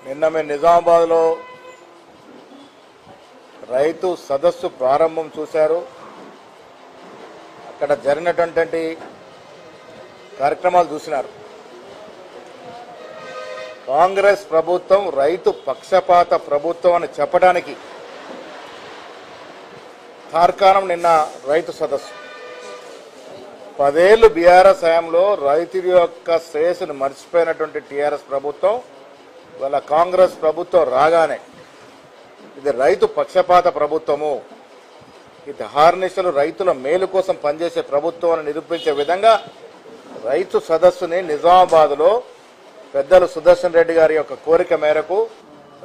నిన్న మేము నిజామాబాద్లో రైతు సదస్సు ప్రారంభం చూశారు. అక్కడ జరిగినటువంటి కార్యక్రమాలు చూసినారు. కాంగ్రెస్ ప్రభుత్వం రైతు పక్షపాత ప్రభుత్వం అని చెప్పడానికి తార్కాణం నిన్న రైతు సదస్సు. 10 ఏళ్లు బీఆర్ఎస్ హయాంలో రైతు యొక్క శ్రేయస్సును మర్చిపోయినటువంటి టీఆర్ఎస్ ప్రభుత్వం వాళ్ళ కాంగ్రెస్ ప్రభుత్వం రాగానే ఇది రైతు పక్షపాత ప్రభుత్వము, ఇది హార్నిషలు రైతుల మేలు కోసం పనిచేసే ప్రభుత్వం అని నిరూపించే విధంగా రైతు సదస్సుని నిజామాబాద్లో పెద్దలు సుదర్శన్ రెడ్డి గారి యొక్క కోరిక మేరకు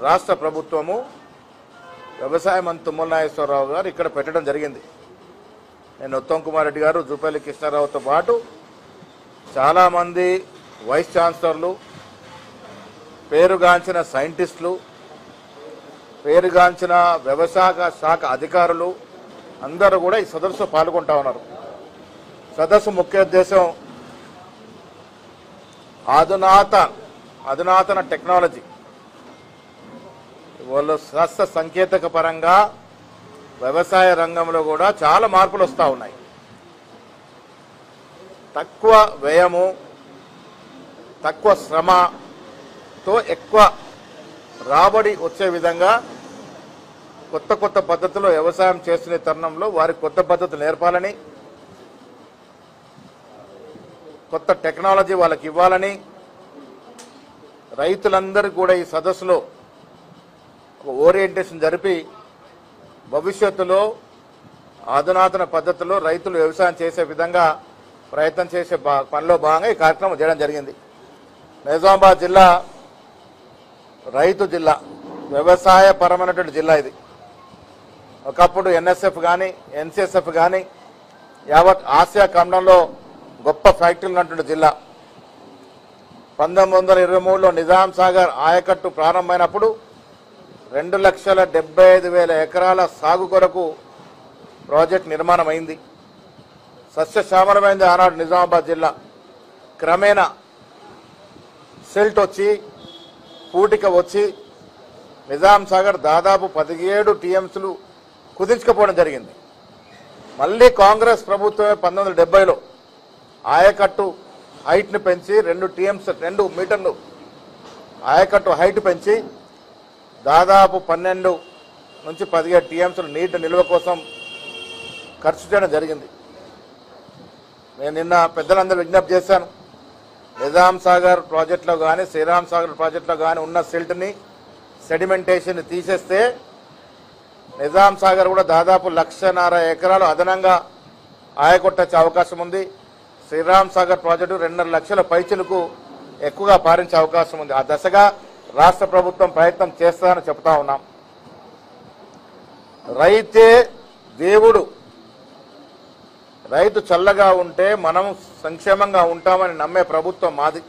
రాష్ట్ర ప్రభుత్వము వ్యవసాయ మంత్రి తుమ్మల నాగేశ్వరరావు గారు ఇక్కడ పెట్టడం జరిగింది. నేను ఉత్తమ్ కుమార్ రెడ్డి గారు, జూపల్లి కృష్ణారావుతో పాటు చాలామంది వైస్ ఛాన్సలర్లు, పేరుగాంచిన సైంటిస్టులు, పేరుగాంచిన వ్యవసాయ శాఖ అధికారులు అందరూ కూడా ఈ సదస్సులో పాల్గొంటా ఉన్నారు. సదస్సు ముఖ్య ఉద్దేశం అధునాతన టెక్నాలజీ, వాళ్ళు శాస్త్ర సంకేతక పరంగా వ్యవసాయ రంగంలో కూడా చాలా మార్పులు వస్తూ ఉన్నాయి. తక్కువ వ్యయము, తక్కువ శ్రమతో ఎక్కువ రాబడి వచ్చే విధంగా కొత్త కొత్త పద్ధతుల్లో వ్యవసాయం చేస్తున్న తరుణంలో వారికి కొత్త పద్ధతులు నేర్పాలని, కొత్త టెక్నాలజీ వాళ్ళకి ఇవ్వాలని రైతులందరూ కూడా ఈ సదస్సులో ఒక ఓరియంటేషన్ జరిపి భవిష్యత్తులో అధునాతన పద్ధతిలో రైతులు వ్యవసాయం చేసే విధంగా ప్రయత్నం చేసే పనిలో భాగంగా ఈ కార్యక్రమం చేయడం జరిగింది. నిజామాబాద్ జిల్లా రైతు జిల్లా, వ్యవసాయ పరమైనటువంటి జిల్లా ఇది. ఒకప్పుడు ఎన్ఎస్ఎఫ్ కానీ ఎన్సిఎస్ఎఫ్ కానీ యావత్ ఆసియా ఖండంలో గొప్ప ఫ్యాక్టరీలు ఉన్నటువంటి జిల్లా. 1923లో నిజాం సాగర్ ఆయకట్టు ప్రారంభమైనప్పుడు 2,75,000 ఎకరాల సాగు కొరకు ప్రాజెక్ట్ నిర్మాణం అయింది. సస్యశ్యామలమైంది ఆనాడు నిజామాబాద్ జిల్లా. క్రమేణా సిల్ట్ వచ్చి, పూటిక వచ్చి నిజాం సాగర్ దాదాపు 17 టీఎంసీలు కుదించుకుపోవడం జరిగింది. మళ్ళీ కాంగ్రెస్ ప్రభుత్వమే 1970లో ఆయకట్టు హైట్ని పెంచి 2 మీటర్లు ఆయకట్టు హైట్ పెంచి దాదాపు 12 నుంచి 17 టీఎంసీలు నీటి నిల్వ కోసం ఖర్చు చేయడం జరిగింది. నేను నిన్న పెద్దలందరూ విజ్ఞప్తి చేశాను, నిజాం సాగర్ ప్రాజెక్టులో కానీ శ్రీరామ్ సాగర్ ప్రాజెక్టులో కానీ ఉన్న సిల్ట్ని, సెడిమెంటేషన్ తీసేస్తే నిజాం సాగర్ కూడా దాదాపు 1,50,000 ఎకరాలు అదనంగా ఆయకొట్టొచ్చే అవకాశం ఉంది. శ్రీరామ్ సాగర్ ప్రాజెక్టు 2.5 లక్షల పైచులకు ఎక్కువగా పారించే అవకాశం ఉంది. ఆ దశగా రాష్ట్ర ప్రభుత్వం ప్రయత్నం చేస్తారని చెప్తా ఉన్నాం. రైతే దేవుడు, రైతు చల్లగా ఉంటే మనం సంక్షేమంగా ఉంటామని నమ్మే ప్రభుత్వం మాది.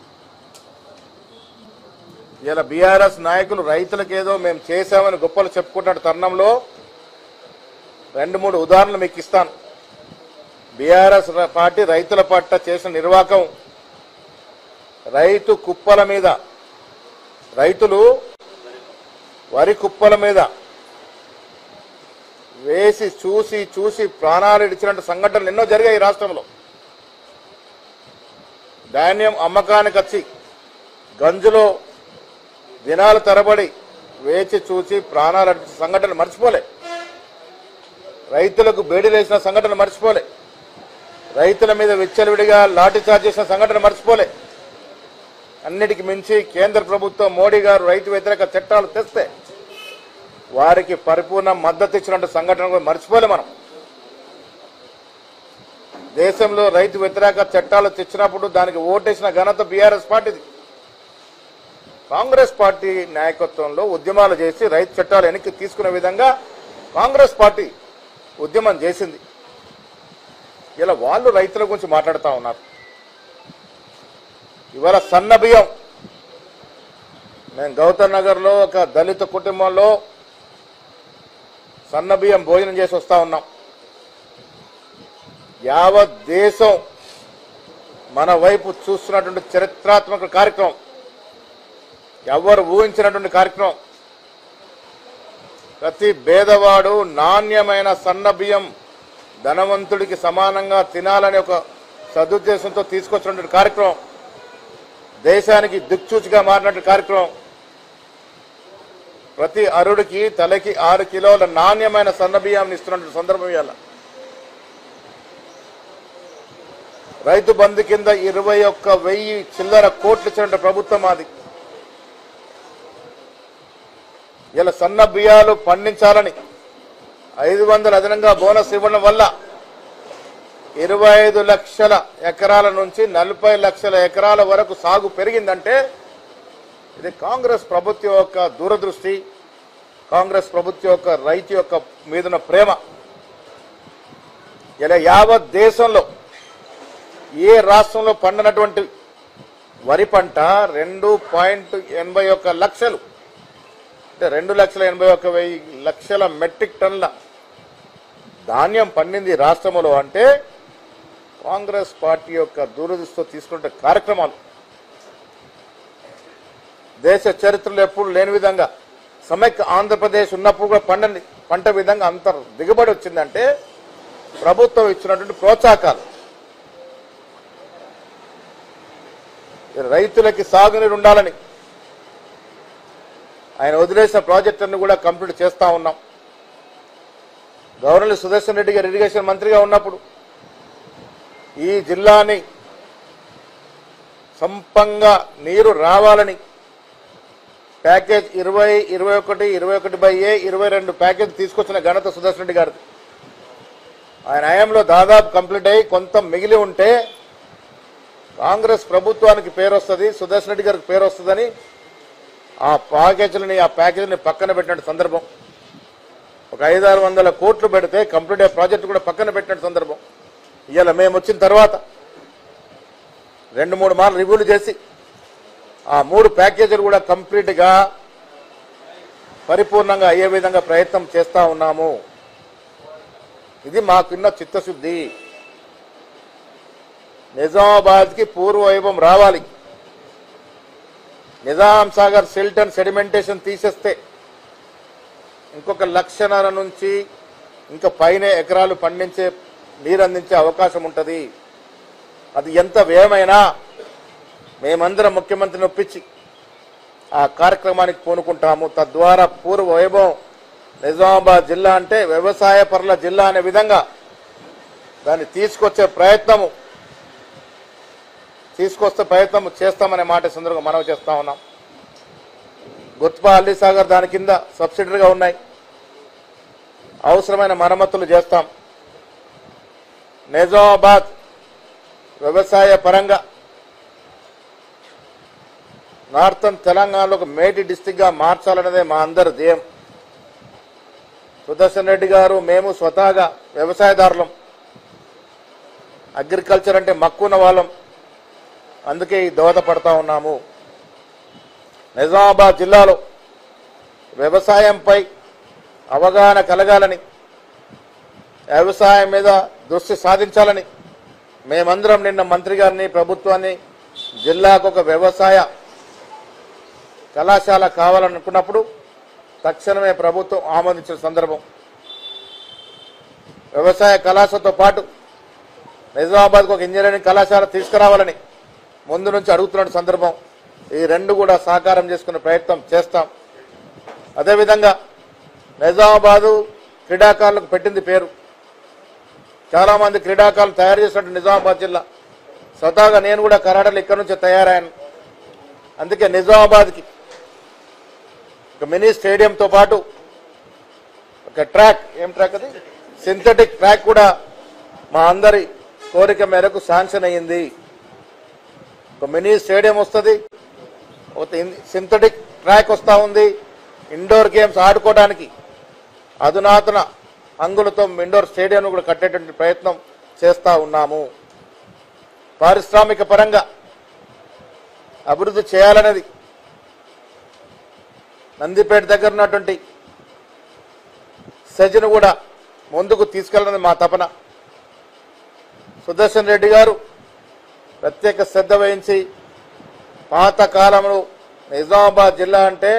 ఇలా బీఆర్ఎస్ నాయకులు రైతులకేదో మేము చేశామని గొప్పలు చెప్పుకుంటున్న తరుణంలో 2-3 ఉదాహరణలు మీకు ఇస్తాను. బీఆర్ఎస్ పార్టీ రైతుల పట్ల చేసిన నిర్వాకం, రైతు కుప్పల మీద, రైతులు వరి కుప్పల మీద వేసి చూసి ప్రాణాలు ఇడిచినట్టు సంఘటనలు ఎన్నో జరిగాయి ఈ రాష్ట్రంలో. ధాన్యం అమ్మకానికి వచ్చి గంజులో దినాల తరబడి వేచి చూసి ప్రాణాలు అడిచిన సంఘటనలు మర్చిపోలే. రైతులకు బేడీలేసిన సంఘటన మర్చిపోలే. రైతుల మీద విచ్చలవిడిగా లాఠీచార్జ్ చేసిన సంఘటన మర్చిపోలే. అన్నిటికి మించి కేంద్ర ప్రభుత్వం మోడీ గారు రైతు వ్యతిరేక చట్టాలు తెస్తే వారికి పరిపూర్ణ మద్దతు ఇచ్చినట్టు సంఘటన కూడా మర్చిపోలే. మనం దేశంలో రైతు వ్యతిరేక చట్టాలు తెచ్చినప్పుడు దానికి ఓటేసిన ఘనత బీఆర్ఎస్ పార్టీది. కాంగ్రెస్ పార్టీ నాయకత్వంలో ఉద్యమాలు చేసి రైతు చట్టాలు వెనక్కి తీసుకునే విధంగా కాంగ్రెస్ పార్టీ ఉద్యమం చేసింది. ఇలా వాళ్ళు రైతుల గురించి మాట్లాడుతూ ఉన్నారు. ఇవాళ సన్న బియ్యం, నేను గౌతమ్ నగర్లో ఒక దళిత కుటుంబంలో సన్న బియ్యం భోజనం చేసి వస్తా ఉన్నాం. యావత్ దేశం మన వైపు చూస్తున్నటువంటి చరిత్రాత్మక కార్యక్రమం. ఎవరు ఊహించినటువంటి కార్యక్రమం. ప్రతి పేదవాడు నాణ్యమైన సన్న బియ్యం ధనవంతుడికి సమానంగా తినాలని ఒక సదుద్దేశంతో తీసుకొచ్చినటువంటి కార్యక్రమం, దేశానికి దిక్సూచిగా మారినటువంటి కార్యక్రమం. ప్రతి అరుడికి తలకి 6 కిలోల నాణ్యమైన సన్న బియ్యాన్ని ఇస్తున్నటువంటి సందర్భం ఇవాళ. రైతు బంధు కింద 21,000 చిల్లర కోట్లు ఇచ్చినటువంటి ప్రభుత్వం అది. ఇలా సన్న బియ్యాలు పండించాలని 500 అదనంగా బోనస్ ఇవ్వడం వల్ల 25 లక్షల ఎకరాల నుంచి 40 లక్షల ఎకరాల వరకు సాగు పెరిగిందంటే ఇది కాంగ్రెస్ ప్రభుత్వం యొక్క దూరదృష్టి, కాంగ్రెస్ ప్రభుత్వం యొక్క రైతు యొక్క మీదున్న ప్రేమ. ఇలా యావత్ దేశంలో ఏ రాష్ట్రంలో పండినటువంటి వరి పంట 2.81 లక్షలు, అంటే 2,81,000 లక్షల మెట్రిక్ టన్ల ధాన్యం పండింది రాష్ట్రంలో. అంటే కాంగ్రెస్ పార్టీ యొక్క దూరదృష్టితో తీసుకునే కార్యక్రమాలు దేశ చరిత్రలో ఎప్పుడు లేని విధంగా సమైక్య ఆంధ్రప్రదేశ్ ఉన్నప్పుడు కూడా పంట విధంగా అంత దిగుబడి వచ్చిందంటే ప్రభుత్వం ఇచ్చినటువంటి ప్రోత్సాహకాలు. రైతులకి సాగునీరు ఉండాలని ఆయన వదిలేసిన ప్రాజెక్టులను కూడా కంప్లీట్ చేస్తా ఉన్నాం. గవర్నర్ సుదర్శన్ రెడ్డి గారు ఇరిగేషన్ మంత్రిగా ఉన్నప్పుడు ఈ జిల్లాని సంపంగా నీరు రావాలని ప్యాకేజ్ 20, 21, 21/A, 22 ప్యాకేజ్ తీసుకొచ్చిన ఘనత సుదర్శన్ రెడ్డి గారు. ఆయన హయాంలో దాదాపు కంప్లీట్ అయ్యి కొంత మిగిలి ఉంటే కాంగ్రెస్ ప్రభుత్వానికి పేరు వస్తుంది, సుదర్శన్ రెడ్డి గారికి పేరు వస్తుందని ఆ ప్యాకేజీని పక్కన పెట్టిన సందర్భం. ఒక 500-600 కోట్లు పెడితే కంప్లీట్ అయ్యే ప్రాజెక్టు కూడా పక్కన పెట్టిన సందర్భం. ఇవాళ మేము వచ్చిన తర్వాత 2-3 మార్లు రివ్యూలు చేసి ఆ 3 ప్యాకేజీలు కూడా కంప్లీట్గా పరిపూర్ణంగా అయ్యే విధంగా ప్రయత్నం చేస్తా ఉన్నాము. ఇది మాకున్న చిత్తశుద్ధి. నిజామాబాద్కి పూర్వ వైభవం రావాలి. Nizam Sagar silt and sedimentation తీసేస్తే ఇంకొక 1,00,000 నుంచి ఇంకా పైన ఎకరాలు పండించే నీరు అందించే అవకాశం ఉంటుంది. అది ఎంత వ్యయమైనా మేమందరం ముఖ్యమంత్రిని ఒప్పించి ఆ కార్యక్రమానికి పూనుకుంటాము. తద్వారా పూర్వ వైభవం నిజామాబాద్ జిల్లా అంటే వ్యవసాయ పరుల జిల్లా అనే విధంగా దాన్ని తీసుకొస్తే ప్రయత్నం చేస్తామనే మాట సందర్భంగా మనవి చేస్తా ఉన్నాం. గుత్పా అల్లిసాగర్ దాని కింద సబ్సిడీగా ఉన్నాయి. అవసరమైన మరమ్మతులు చేస్తాం. నిజామాబాద్ వ్యవసాయ పరంగా నార్థన్ తెలంగాణలో ఒక మేటి డిస్టిక్ గా మార్చాలన్నదే మా అందరి ధ్యేయం. సుదర్శన్ రెడ్డి గారు మేము స్వతహాగా వ్యవసాయదారులం, అగ్రికల్చర్ అంటే మక్కువ వాళ్ళం. అందుకే ఈ దోహదపడతా ఉన్నాము. నిజామాబాద్ జిల్లాలో వ్యవసాయంపై అవగాహన కలగాలని, వ్యవసాయం మీద దృష్టి సాధించాలని మేమందరం నిన్న మంత్రి గారిని, ప్రభుత్వాన్ని జిల్లాకు ఒక వ్యవసాయ కళాశాల కావాలనుకున్నప్పుడు తక్షణమే ప్రభుత్వం ఆమోదించిన సందర్భం. వ్యవసాయ కళాశాలతో పాటు నిజామాబాద్కు ఒక ఇంజనీరింగ్ కళాశాల తీసుకురావాలని ముందు నుంచి అడుగుతున్న సందర్భం. ఈ 2 కూడా సాకారం చేసుకునే ప్రయత్నం చేస్తాం. అదేవిధంగా నిజామాబాదు క్రీడాకారులకు పెట్టింది పేరు. చాలా మంది క్రీడాకారులు తయారు చేసినట్టు నిజామాబాద్ జిల్లా. స్వతహాగా నేను కూడా కరాటలు ఇక్కడి నుంచే తయారయ్యాను. అందుకే నిజామాబాద్కి ఒక మినీ స్టేడియంతో పాటు ఒక ట్రాక్, ఏం ట్రాక్ అది, సింథటిక్ ట్రాక్ కూడా మా అందరి కోరిక మేరకు శాంక్షన్ అయ్యింది. ఒక మినీ స్టేడియం వస్తుంది, ఒక సింథటిక్ ట్రాక్ వస్తూ ఉంది. ఇండోర్ గేమ్స్ ఆడుకోవడానికి అధునాతన హంగులతో ఇండోర్ స్టేడియం కూడా కట్టేటువంటి ప్రయత్నం చేస్తా ఉన్నాము. పారిశ్రామిక పరంగా అభివృద్ధి చేయాలనేది నందిపేట దగ్గర ఉన్నటువంటి సెజ్ను కూడా ముందుకు తీసుకెళ్లనేది మా తపన. సుదర్శన్ రెడ్డి గారు ప్రత్యేక శ్రద్ధ వహించి పాత కాలంలో నిజామాబాద్ జిల్లా అంటే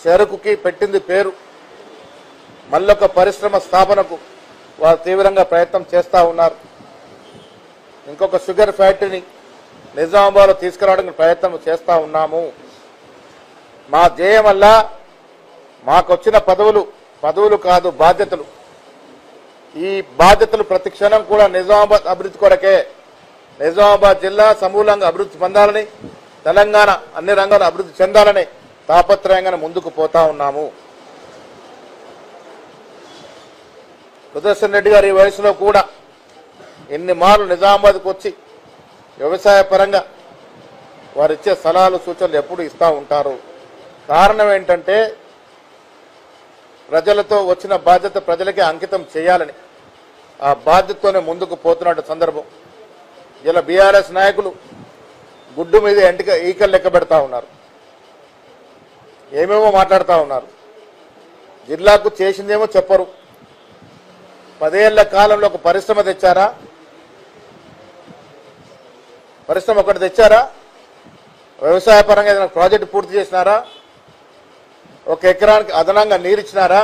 చెరుకుకి పెట్టింది పేరు. మళ్ళొక పరిశ్రమ స్థాపనకు వారు తీవ్రంగా ప్రయత్నం చేస్తూ ఉన్నారు. ఇంకొక షుగర్ ఫ్యాక్టరీని నిజామాబాద్లో తీసుకురావడానికి ప్రయత్నం చేస్తూ ఉన్నాము. మా ధ్యేయం వల్ల మాకొచ్చిన పదవులు కాదు, బాధ్యతలు. ఈ బాధ్యతలు ప్రతి క్షణం కూడా నిజామాబాద్ అభివృద్ధి కొరకే. నిజామాబాద్ జిల్లా సమూలంగా అభివృద్ధి పొందాలని, తెలంగాణ అన్ని రంగాల్లో అభివృద్ధి చెందాలని తాపత్రయంగా ముందుకు పోతా ఉన్నాము. సుదర్శన్ రెడ్డి గారు ఈ వయసులో కూడా ఎన్ని మార్లు నిజామాబాద్కు వచ్చి వ్యవసాయ పరంగా వారు ఇచ్చే సలహాలు సూచనలు ఎప్పుడు ఇస్తూ ఉంటారు. కారణం ఏంటంటే ప్రజలతో వచ్చిన బాధ్యత ప్రజలకే అంకితం చేయాలని, ఆ బాధ్యతతోనే ముందుకు పోతున్న సందర్భం. ఇలా బీఆర్ఎస్ నాయకులు గుడ్డు మీద ఈకలు లెక్క పెడతా ఉన్నారు, ఏమేమో మాట్లాడుతూ ఉన్నారు. జిల్లాకు చేసిందేమో చెప్పరు. 10 ఏళ్ల కాలంలో ఒక పరిశ్రమ తెచ్చారా? పరిశ్రమ ఒకటి తెచ్చారా? వ్యవసాయ పరంగా ఏదైనా ప్రాజెక్టు పూర్తి చేసినారా? 1 ఎకరానికి అదనంగా నీరు ఇచ్చినారా?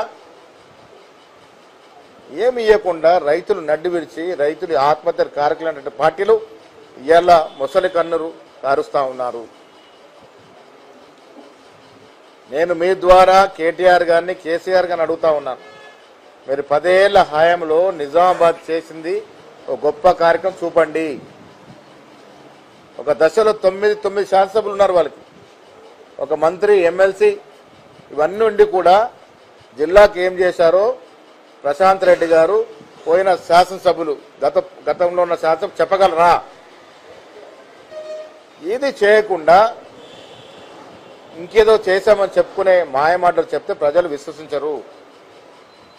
ఏమి ఇవ్వకుండా రైతులు నడ్డి విరిచి రైతులు ఆత్మహత్య కారకులైన పార్టీలు ఇవాళ ముసలి కన్నురు కారుస్తా ఉన్నారు. నేను మీ ద్వారా కేటీఆర్ గారిని, కేసీఆర్ గారిని అడుగుతా ఉన్నాను, మీరు 10 ఏళ్ల హయాంలో నిజామాబాద్ చేసింది ఒక గొప్ప కార్యక్రమం చూపండి. ఒక దశలో 9 శాసనసభ్యులు ఉన్నారు వాళ్ళకి, ఒక మంత్రి, ఎమ్మెల్సీ, ఇవన్నీ ఉండి కూడా జిల్లాకి ఏం చేశారో ప్రశాంత్ రెడ్డి గారు, పోయిన శాసనసభ్యులు, గతంలో ఉన్న శాసనసభ చెప్పగలరా? ఇది చేయకుండా ఇంకేదో చేశామని చెప్పుకునే మాయమాటలు చెప్తే ప్రజలు విశ్వసించరు.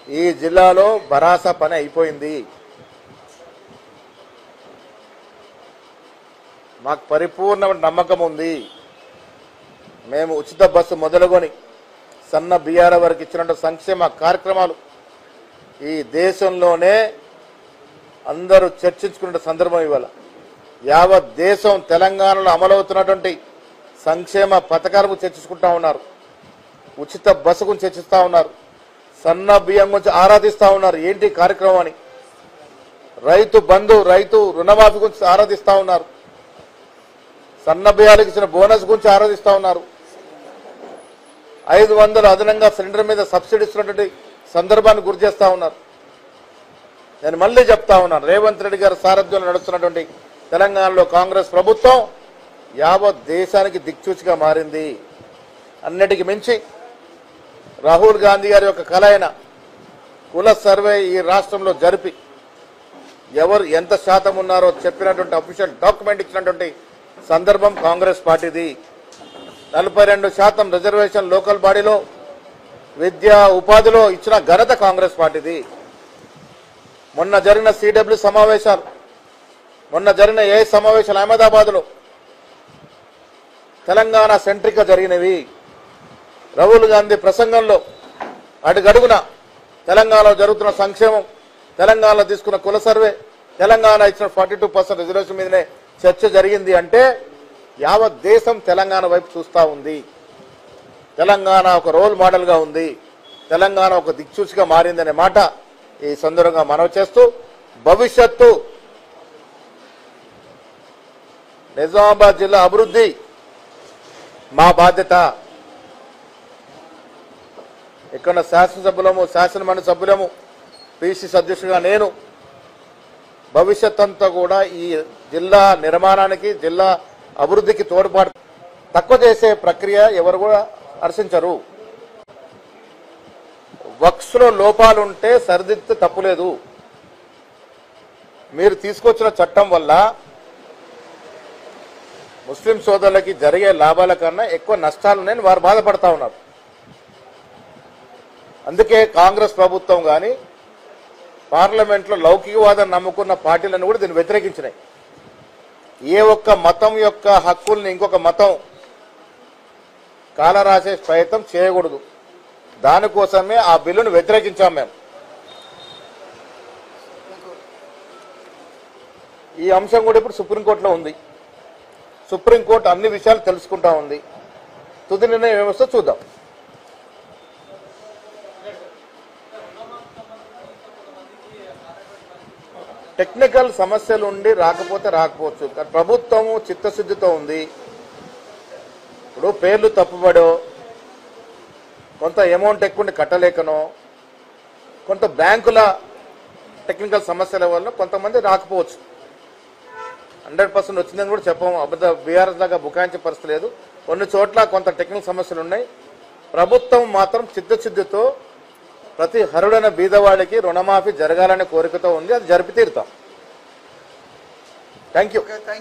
ఈ జిల్లాలో భరాసా పని అయిపోయింది. మాకు పరిపూర్ణ నమ్మకం ఉంది. మేము ఉచిత బస్సు మొదలుకొని సన్న బియ్యాల వరకు ఇచ్చినట్టు సంక్షేమ కార్యక్రమాలు ఈ దేశంలోనే అందరూ చర్చించుకునే సందర్భం ఇవాళ. యావత్ దేశం తెలంగాణలో అమలవుతున్నటువంటి సంక్షేమ పథకాలను చర్చించుకుంటా ఉన్నారు, ఉచిత బస్సు గురించి చర్చిస్తూ ఉన్నారు, సన్న బియ్యం గురించి ఆరాధిస్తూ ఉన్నారు. ఏంటి కార్యక్రమం అని. రైతు బంధు, రైతు రుణమాఫీ గురించి ఆరాధిస్తూ ఉన్నారు. సన్న బియ్యాలకు ఇచ్చిన బోనస్ గురించి ఆరాధిస్తూ ఉన్నారు. 500 అదనంగా సిలిండర్ మీద సబ్సిడీ ఇస్తున్నటువంటి సందర్భాన్ని గుర్తు చేస్తా ఉన్నారు. నేను మళ్ళీ చెప్తా ఉన్నాను, రేవంత్ రెడ్డి గారి సారథ్యంలో నడుస్తున్నటువంటి తెలంగాణలో కాంగ్రెస్ ప్రభుత్వం యావత్ దేశానికి దిక్సూచిగా మారింది. అన్నిటికీ మించి రాహుల్ గాంధీ గారి యొక్క కల అయిన కుల సర్వే ఈ రాష్ట్రంలో జరిపి ఎవరు ఎంత శాతం ఉన్నారో చెప్పినటువంటి అఫీషియల్ డాక్యుమెంట్ ఇచ్చినటువంటి సందర్భం కాంగ్రెస్ పార్టీది. 42% రిజర్వేషన్ లోకల్ బాడీలో, విద్యా ఉపాధిలో ఇచ్చిన ఘనత కాంగ్రెస్ పార్టీది. మొన్న జరిగిన సిడబ్ల్యూ సమావేశాలు, మొన్న జరిగిన ఏ సమావేశాలు అహ్మదాబాద్లో తెలంగాణ సెంట్రిక్గా జరిగినవి. రాహుల్ గాంధీ ప్రసంగంలో అడుగడుగున తెలంగాణలో జరుగుతున్న సంక్షేమం, తెలంగాణలో తీసుకున్న కుల సర్వే, తెలంగాణ ఇచ్చిన 42% రిజర్వేషన్ మీదనే చర్చ జరిగింది. అంటే యావత్ దేశం తెలంగాణ వైపు చూస్తూ ఉంది. తెలంగాణ ఒక రోల్ మోడల్గా ఉంది, తెలంగాణ ఒక దిక్సూచిగా మారిందనే మాట ఈ సందర్భంగా మనవి చేస్తూ, భవిష్యత్తు నిజామాబాద్ జిల్లా అభివృద్ధి మా బాధ్యత. ఇక్కడ శాసనసభ్యులము, శాసనమండలి సభ్యులము, పిసిసి అధ్యక్షుడిగా నేను భవిష్యత్ అంతా కూడా ఈ జిల్లా నిర్మాణానికి, జిల్లా అభివృద్ధికి తోడ్పాటు. తక్కువ చేసే ప్రక్రియ ఎవరు కూడా హర్షించరు. వక్స్లో లోపాలుంటే సరిదిద్దితే తప్పులేదు. మీరు తీసుకొచ్చిన చట్టం వల్ల ముస్లిం సోదరులకి జరిగే లాభాల కన్నా ఎక్కువ నష్టాలున్నాయని వారు బాధపడతా ఉన్నారు. అందుకే కాంగ్రెస్ ప్రభుత్వం కానీ పార్లమెంట్లో లౌకికవాదం నమ్ముకున్న పార్టీలను కూడా దీన్ని వ్యతిరేకించినాయి. ఏ ఒక్క మతం యొక్క హక్కుల్ని ఇంకొక మతం కాలరాసే ప్రయత్నం చేయకూడదు. దానికోసమే ఆ బిల్లును వ్యతిరేకించాం మేము. ఈ అంశం కూడా ఇప్పుడు సుప్రీంకోర్టులో ఉంది. సుప్రీంకోర్టు అన్ని విషయాలు తెలుసుకుంటా ఉంది. తుది నిర్ణయం ఏమొస్తో చూద్దాం. టెక్నికల్ సమస్యలు ఉండి రాకపోతే రాకపోవచ్చు. ప్రభుత్వము చిత్తశుద్ధితో ఉంది. ఇప్పుడు పేర్లు తప్పుబడో, కొంత అమౌంట్ ఎక్కువ కట్టలేకనో, కొంత బ్యాంకుల టెక్నికల్ సమస్యల వల్ల కొంతమంది రాకపోవచ్చు. 100% వచ్చిందని కూడా చెప్పము. అబద్ధ బీఆర్ఎస్ లాగా బుకాయించే పరిస్థితి లేదు. కొన్ని చోట్ల కొంత టెక్నికల్ సమస్యలు ఉన్నాయి. ప్రభుత్వం మాత్రం చిత్తశుద్ధితో ప్రతి హరుడైన బీదవాడికి రుణమాఫీ జరగాలనే కోరికతో ఉంది. అది జరిపి తీరుతాం. Thank you.